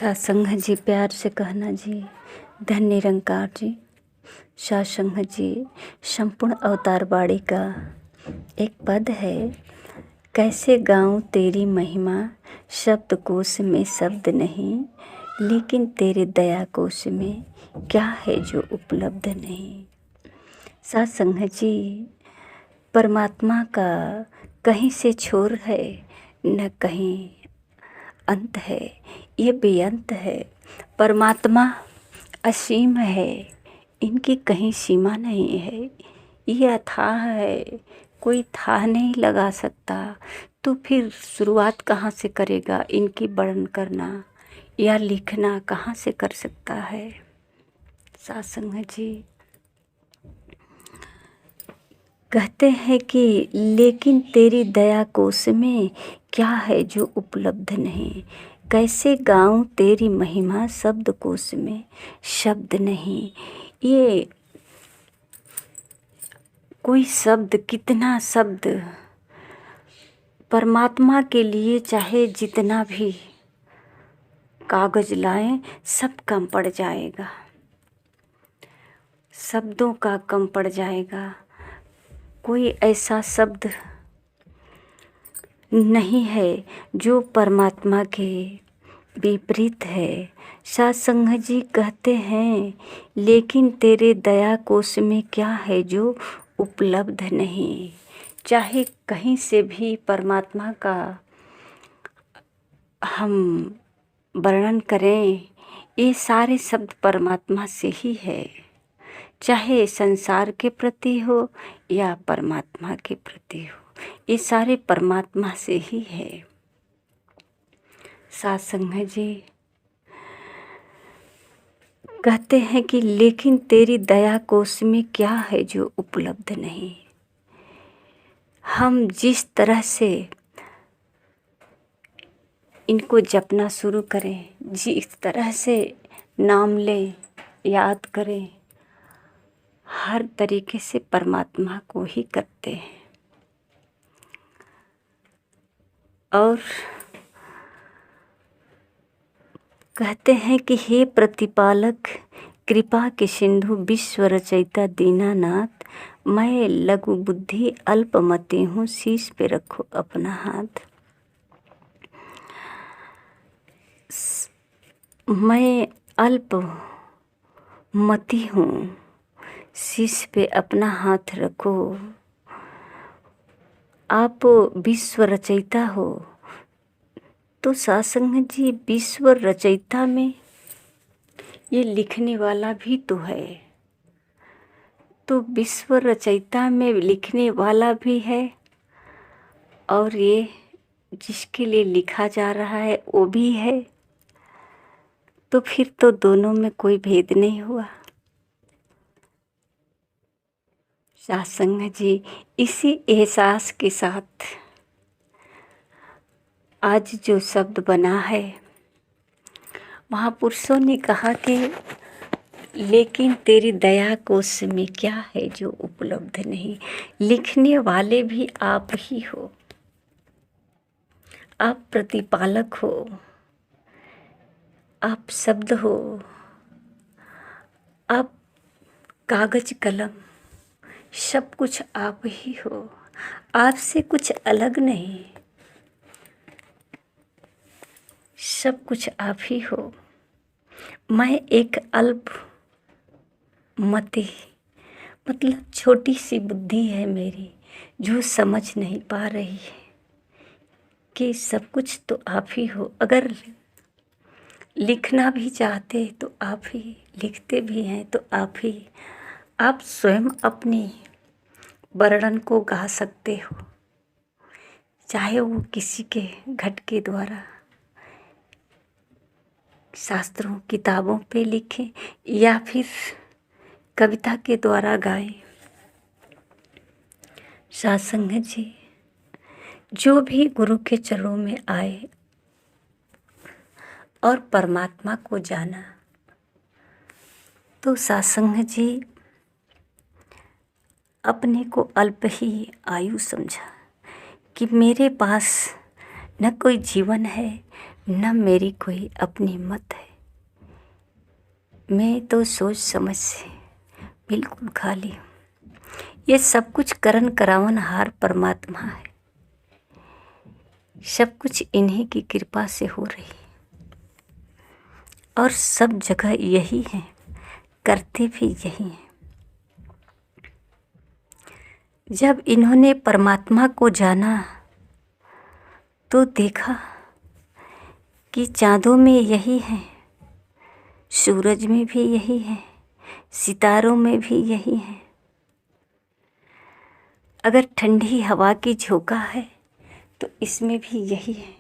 सत्संग जी, प्यार से कहना जी। धन निरंकार जी। सत्संग जी संपूर्ण अवतार बाड़ी का एक पद है। कैसे गाऊं तेरी महिमा, शब्द कोश में शब्द नहीं, लेकिन तेरे दया कोश में क्या है जो उपलब्ध नहीं। सत्संग जी, परमात्मा का कहीं से छोर है न कहीं अंत है, ये बेअंत है। परमात्मा असीम है, इनकी कहीं सीमा नहीं है। ये अथाह है, कोई था नहीं लगा सकता। तो फिर शुरुआत कहाँ से करेगा इनकी वर्णन करना या लिखना कहाँ से कर सकता है। सत्संग जी कहते हैं कि लेकिन तेरी दया कोश में क्या है जो उपलब्ध नहीं। कैसे गाऊं तेरी महिमा, शब्द कोश में शब्द नहीं। ये कोई शब्द, कितना शब्द परमात्मा के लिए चाहे जितना भी कागज लाएं सब कम पड़ जाएगा, शब्दों का कम पड़ जाएगा। कोई ऐसा शब्द नहीं है जो परमात्मा के विपरीत है। सत्संग जी कहते हैं लेकिन तेरे दया कोश में क्या है जो उपलब्ध नहीं। चाहे कहीं से भी परमात्मा का हम वर्णन करें, ये सारे शब्द परमात्मा से ही है। चाहे संसार के प्रति हो या परमात्मा के प्रति हो, ये सारे परमात्मा से ही है। सत्संग जी कहते हैं कि लेकिन तेरी दया कोश में क्या है जो उपलब्ध नहीं। हम जिस तरह से इनको जपना शुरू करें, जिस तरह से नाम लें, याद करें, हर तरीके से परमात्मा को ही करते हैं। और कहते हैं कि हे प्रतिपालक, कृपा के सिंधु, विश्व रचयिता दीनानाथ, मैं लघु बुद्धि अल्पमति हूँ, शीश पे रखो अपना हाथ। मैं अल्पमति हूँ, शीश पे अपना हाथ रखो। आप विश्व रचयिता हो, तो सत्संग जी विश्व रचयिता में ये लिखने वाला भी तो है। तो विश्व रचयिता में लिखने वाला भी है और ये जिसके लिए लिखा जा रहा है वो भी है। तो फिर तो दोनों में कोई भेद नहीं हुआ। सत्संग जी इसी एहसास के साथ आज जो शब्द बना है, महापुरुषों ने कहा कि लेकिन तेरी दया कोश में क्या है जो उपलब्ध नहीं। लिखने वाले भी आप ही हो, आप प्रतिपालक हो, आप शब्द हो, आप कागज कलम, सब कुछ आप ही हो। आपसे कुछ अलग नहीं, सब कुछ आप ही हो। मैं एक अल्प मति, मतलब छोटी सी बुद्धि है मेरी, जो समझ नहीं पा रही है कि सब कुछ तो आप ही हो। अगर लिखना भी चाहते तो आप ही, लिखते भी हैं तो आप ही। आप स्वयं अपनी वर्णन को गा सकते हो, चाहे वो किसी के घट के द्वारा शास्त्रों किताबों पे लिखें या फिर कविता के द्वारा गाएं। सत्संग जी जो भी गुरु के चरणों में आए और परमात्मा को जाना, तो सत्संग जी अपने को अल्प ही आयु समझा कि मेरे पास न कोई जीवन है, न मेरी कोई अपनी मत है, मैं तो सोच समझ से बिल्कुल खाली हूँ। ये सब कुछ करन करावन हार परमात्मा है, सब कुछ इन्हीं की कृपा से हो रही है और सब जगह यही है, करते भी यही हैं। जब इन्होंने परमात्मा को जाना तो देखा कि चाँदों में यही है, सूरज में भी यही है, सितारों में भी यही है। अगर ठंडी हवा की झोंका है तो इसमें भी यही है।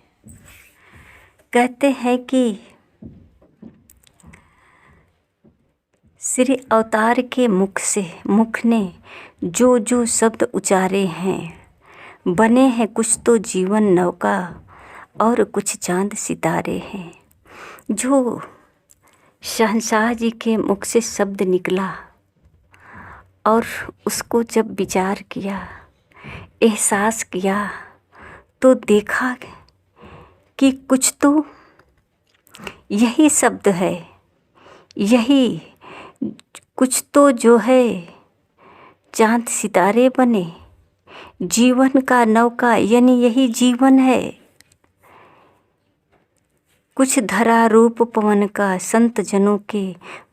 कहते हैं कि श्री अवतार के मुख ने जो जो शब्द उचारे हैं, बने हैं कुछ तो जीवन नौका और कुछ चांद सितारे हैं। जो शहंशाह जी के मुख से शब्द निकला और उसको जब विचार किया, एहसास किया, तो देखा कि कुछ तो यही शब्द है, यही कुछ तो जो है चांद सितारे बने, जीवन का नौका यानी यही जीवन है। कुछ धरा रूप पवन का संत जनों के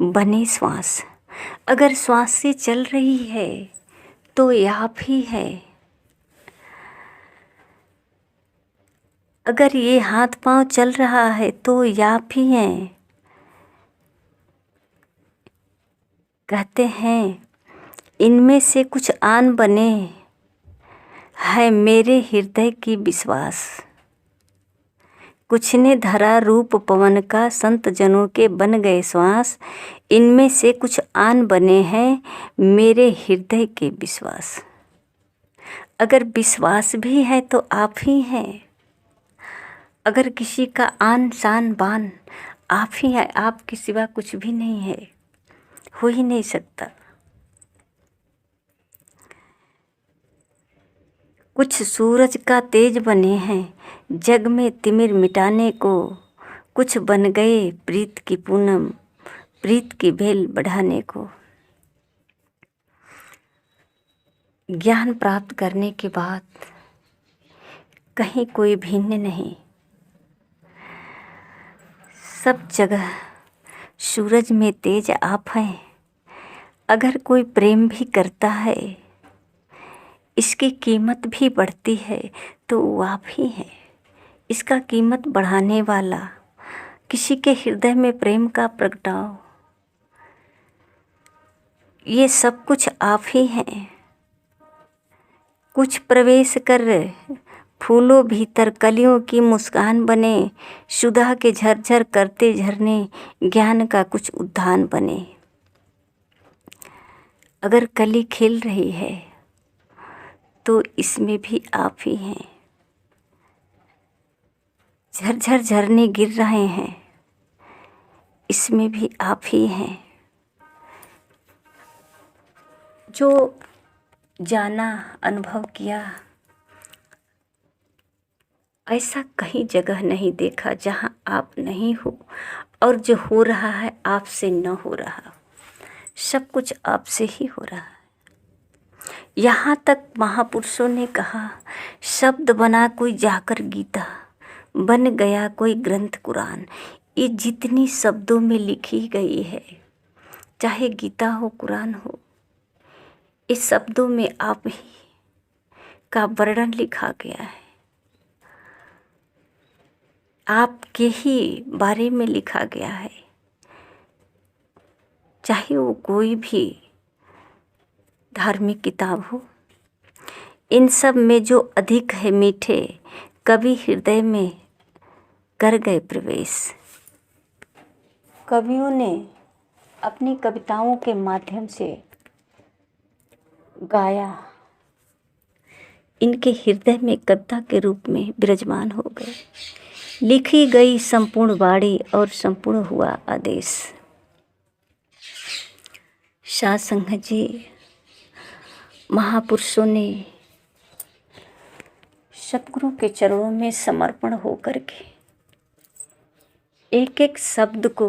बने श्वास। अगर श्वास से चल रही है तो आप ही है। अगर ये हाथ पांव चल रहा है तो आप ही हैं। कहते हैं इनमें से कुछ आन बने, है मेरे हृदय की विश्वास। कुछ ने धरा रूप पवन का संत जनों के बन गए श्वास। इनमें से कुछ आन बने हैं मेरे हृदय के विश्वास। अगर विश्वास भी है तो आप ही हैं। अगर किसी का आन शान बान आप ही हैं, आपके सिवा कुछ भी नहीं है, हो ही नहीं सकता। कुछ सूरज का तेज बने हैं जग में तिमिर मिटाने को। कुछ बन गए प्रीत की पूनम, प्रीत की भेल बढ़ाने को। ज्ञान प्राप्त करने के बाद कहीं कोई भिन्न नहीं, सब जगह सूरज में तेज आप हैं। अगर कोई प्रेम भी करता है, इसकी कीमत भी बढ़ती है तो वो आप ही हैं। इसका कीमत बढ़ाने वाला, किसी के हृदय में प्रेम का प्रगटाव, ये सब कुछ आप ही हैं। कुछ प्रवेश कर फूलों भीतर कलियों की मुस्कान बने, सुधा के झरझर करते झरने ज्ञान का कुछ उद्यान बने। अगर कली खिल रही है तो इसमें भी आप ही हैं। झरझर झरने गिर रहे हैं, इसमें भी आप ही हैं। जो जाना, अनुभव किया, ऐसा कहीं जगह नहीं देखा जहाँ आप नहीं हो, और जो हो रहा है आपसे न हो रहा, सब कुछ आपसे ही हो रहा है। यहाँ तक महापुरुषों ने कहा, शब्द बना कोई जाकर गीता, बन गया कोई ग्रंथ कुरान। ये जितनी शब्दों में लिखी गई है, चाहे गीता हो कुरान हो, इस शब्दों में आप ही का वर्णन लिखा गया है, आपके ही बारे में लिखा गया है। चाहे वो कोई भी धार्मिक किताब हो, इन सब में जो अधिक है मीठे, कवि हृदय में कर गए प्रवेश। कवियों ने अपनी कविताओं के माध्यम से गाया, इनके हृदय में कविता के रूप में विराजमान हो गए। लिखी गई संपूर्ण वाणी और संपूर्ण हुआ आदेश। साध संगत जी, महापुरुषों ने सतगुरु के चरणों में समर्पण होकर के एक एक शब्द को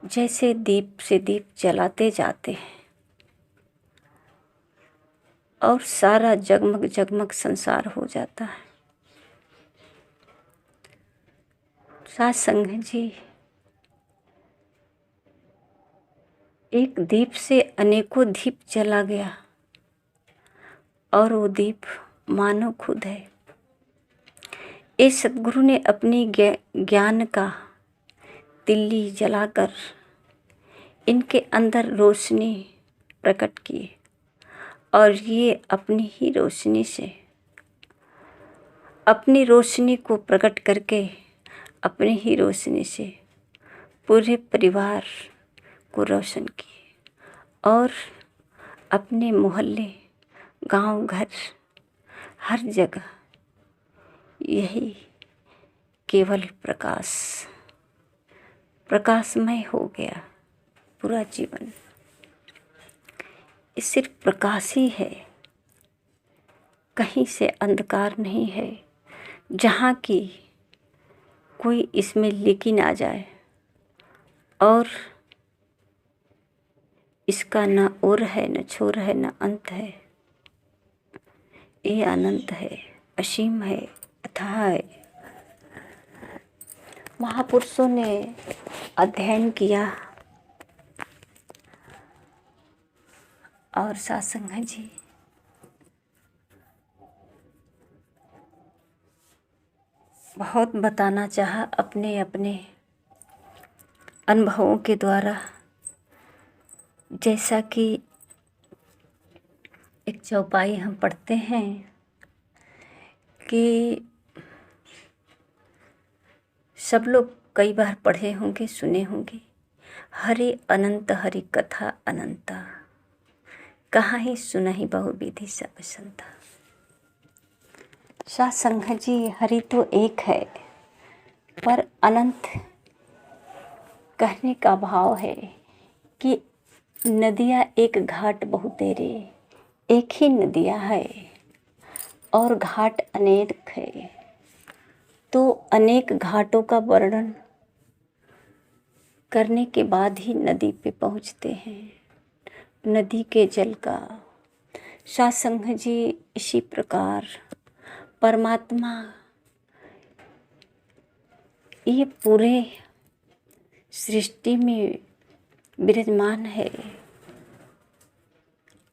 जैसे दीप से दीप जलाते जाते हैं और सारा जगमग जगमग संसार हो जाता है। साथ संग जी, एक दीप से अनेकों दीप जला गया और वो दीप मानव खुद है। इस सद्गुरु ने अपनी ज्ञान का तिल्ली जलाकर इनके अंदर रोशनी प्रकट की और ये अपनी ही रोशनी से, अपनी रोशनी को प्रकट करके अपनी ही रोशनी से पूरे परिवार को रोशन किए और अपने मोहल्ले, गांव, घर, हर जगह यही केवल प्रकाशमय हो गया पूरा जीवन। ये सिर्फ प्रकाश ही है, कहीं से अंधकार नहीं है जहाँ की कोई इसमें लेकी ना जाए और इसका न ओर है, न छोर है, न अंत है। ये अनंत है, असीम है, अथाह है। महापुरुषों ने अध्ययन किया और सत्संग जी बहुत बताना चाहा अपने अपने अनुभवों के द्वारा। जैसा कि एक चौपाई हम पढ़ते हैं कि सब लोग कई बार पढ़े होंगे, सुने होंगे, हरि अनंत हरि कथा अनंता, कहाँ ही सुनहि बहु विधि सब संता। सत्संग जी, हरि तो एक है पर अनंत कहने का भाव है कि नदियाँ एक घाट बहु तेरे, एक ही नदियाँ है और घाट अनेक है, तो अनेक घाटों का वर्णन करने के बाद ही नदी पे पहुँचते हैं, नदी के जल का। सत्संग जी, इसी प्रकार परमात्मा ये पूरे सृष्टि में विराजमान है।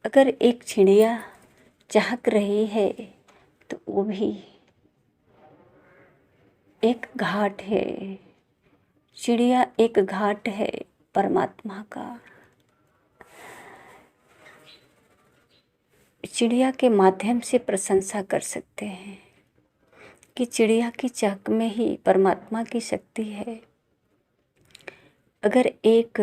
अगर एक चिड़िया चहक रही है तो वो भी एक घाट है, चिड़िया एक घाट है परमात्मा का। चिड़िया के माध्यम से प्रशंसा कर सकते हैं कि चिड़िया की चहक में ही परमात्मा की शक्ति है। अगर एक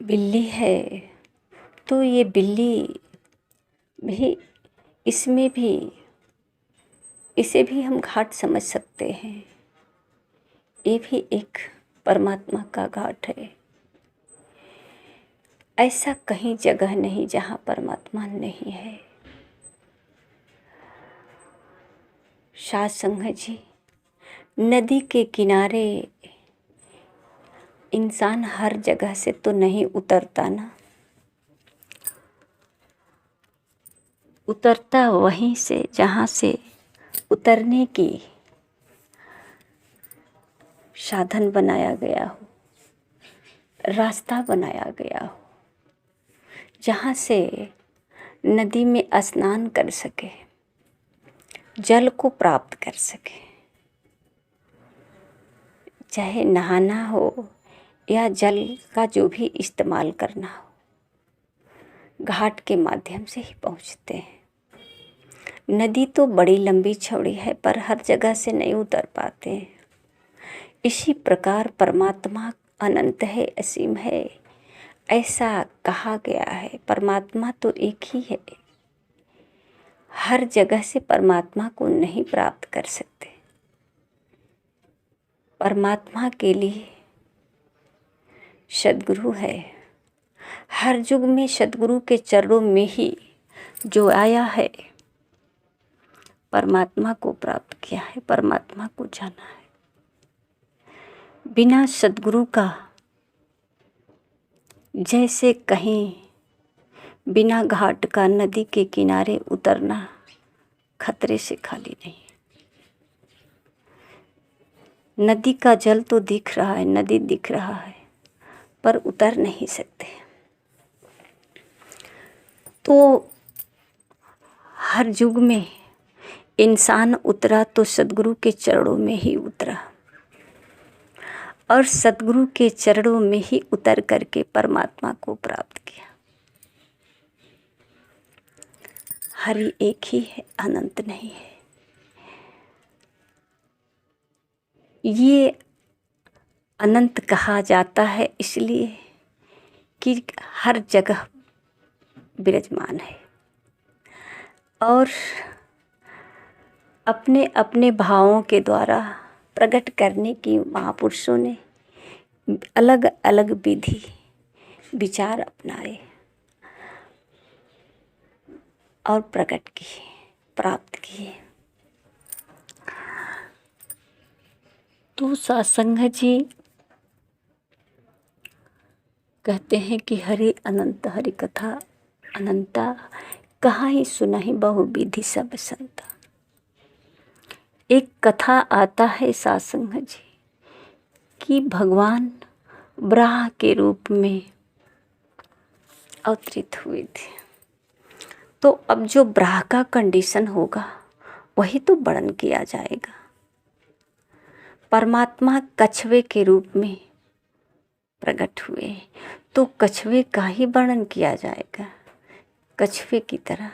बिल्ली है तो ये बिल्ली भी, इसमें भी, इसे भी हम घाट समझ सकते हैं। ये भी एक परमात्मा का घाट है। ऐसा कहीं जगह नहीं जहाँ परमात्मा नहीं है। सत्संग जी, नदी के किनारे इंसान हर जगह से तो नहीं उतरता ना, उतरता वहीं से जहाँ से उतरने की साधन बनाया गया हो, रास्ता बनाया गया हो, जहाँ से नदी में स्नान कर सके, जल को प्राप्त कर सके। चाहे नहाना हो या जल का जो भी इस्तेमाल करना हो, घाट के माध्यम से ही पहुँचते हैं। नदी तो बड़ी लंबी चौड़ी है पर हर जगह से नहीं उतर पाते हैं। इसी प्रकार परमात्मा अनंत है, असीम है, ऐसा कहा गया है। परमात्मा तो एक ही है, हर जगह से परमात्मा को नहीं प्राप्त कर सकते। परमात्मा के लिए सद्गुरु है। हर युग में सद्गुरु के चरणों में ही जो आया है परमात्मा को प्राप्त किया है, परमात्मा को जाना है। बिना सद्गुरु का जैसे कहीं बिना घाट का नदी के किनारे उतरना खतरे से खाली नहीं। नदी का जल तो दिख रहा है, नदी दिख रहा है, पर उतर नहीं सकते। तो हर युग में इंसान उतरा तो सद्गुरु के चरणों में ही उतरा, और सद्गुरु के चरणों में ही उतर करके परमात्मा को प्राप्त किया। हरि एक ही है, अनंत नहीं है। ये अनंत कहा जाता है इसलिए कि हर जगह विराजमान है और अपने अपने भावों के द्वारा प्रकट करने की महापुरुषों ने अलग अलग विधि विचार अपनाए और प्रकट किए, प्राप्त किए। तो सत्संग जी कहते हैं कि हरि अनंत, हरि कथा अनंता, कहाँ ही सुना ही बहु विधि सब संता। एक कथा आता है सत्संग जी कि भगवान ब्रह्मा के रूप में अवतरित हुए थे। तो अब जो ब्रह्मा का कंडीशन होगा वही तो वर्णन किया जाएगा। परमात्मा कछुए के रूप में प्रकट हुए तो कछुए का ही वर्णन किया जाएगा। कछुए की तरह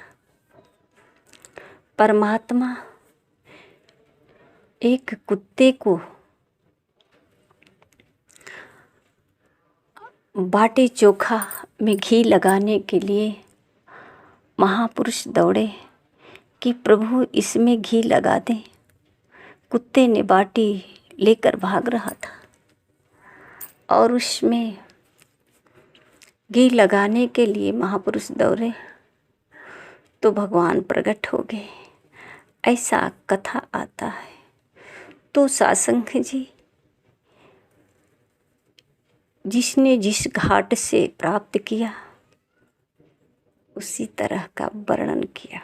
परमात्मा एक कुत्ते को बाटी चोखा में घी लगाने के लिए महापुरुष दौड़े कि प्रभु इसमें घी लगा दें। कुत्ते ने बाटी लेकर भाग रहा था और उसमें घी लगाने के लिए महापुरुष दौड़े तो भगवान प्रकट हो गए। ऐसा कथा आता है। तो सत्संग जी जिसने जिस घाट से प्राप्त किया उसी तरह का वर्णन किया,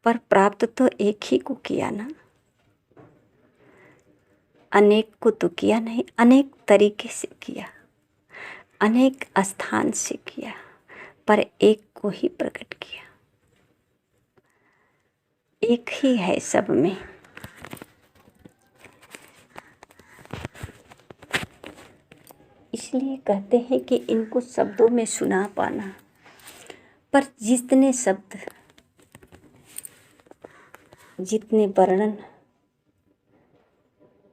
पर प्राप्त तो एक ही को किया ना, अनेक को तो किया नहीं। अनेक तरीके से किया, अनेक स्थान से किया, पर एक को ही प्रकट किया। एक ही है सब में। इसलिए कहते हैं कि इनको शब्दों में सुना पाना, पर जितने शब्द, जितने वर्णन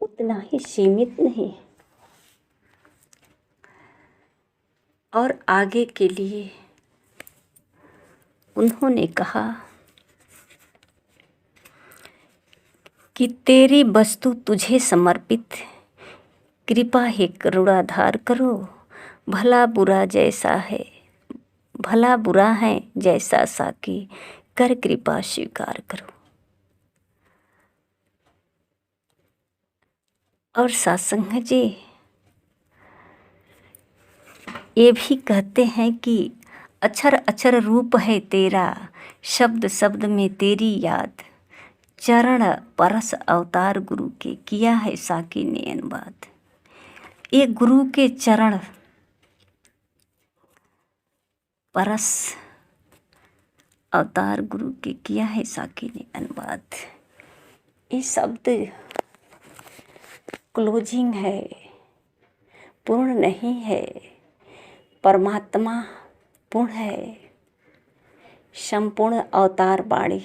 उतना ही सीमित नहीं। और आगे के लिए उन्होंने कहा कि तेरी वस्तु तुझे समर्पित, कृपा है करुणाधार करो, भला बुरा जैसा है, भला बुरा है जैसा साकी, कर कृपा स्वीकार करो। और सत्संग जी ये भी कहते हैं कि अक्षर अक्षर रूप है तेरा, शब्द शब्द में तेरी याद, चरण परस अवतार गुरु के, किया है साकी ने अनुवाद। ये गुरु के चरण परस अवतार गुरु के, किया है साकी ने अनुवाद। ये शब्द क्लोजिंग है, पूर्ण नहीं है। परमात्मा पूर्ण है, संपूर्ण अवतार बाणी।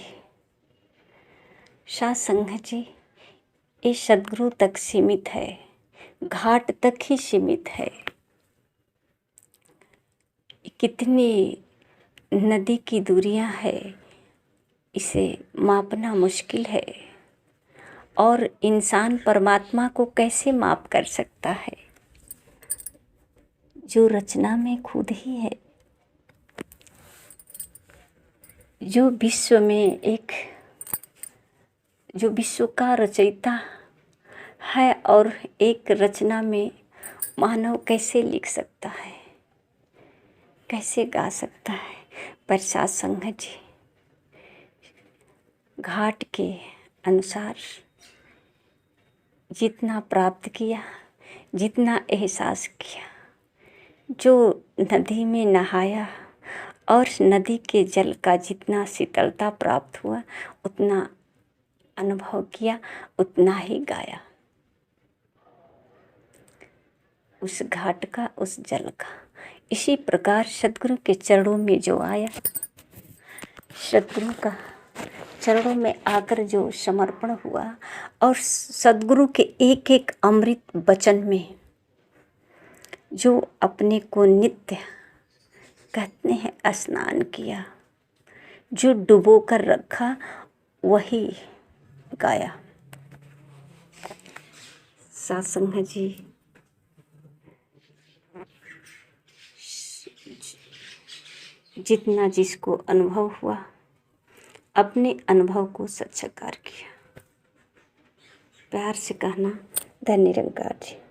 सत्संग जी ये सद्गुरु तक सीमित है, घाट तक ही सीमित है। कितनी नदी की दूरियां है, इसे मापना मुश्किल है। और इंसान परमात्मा को कैसे माप कर सकता है जो रचना में खुद ही है। जो विश्व में जो विश्व का रचयिता है और एक रचना में मानव कैसे लिख सकता है, कैसे गा सकता है। प्रसाद संघ जी घाट के अनुसार जितना प्राप्त किया, जितना एहसास किया, जो नदी में नहाया और नदी के जल का जितना शीतलता प्राप्त हुआ, उतना अनुभव किया, उतना ही गाया। उस घाट का, उस जल का। इसी प्रकार सद्गुरु के चरणों में जो आया, सद्गुरु का चरणों में आकर जो समर्पण हुआ और सद्गुरु के एक एक अमृत वचन में जो अपने को नित्य कहते हैं स्नान किया, जो डुबो कर रखा, वही गाया। सत्संग जी जितना जिसको अनुभव हुआ, अपने अनुभव को साक्षात्कार किया। प्यार से कहना, धन्य निरंकार जी।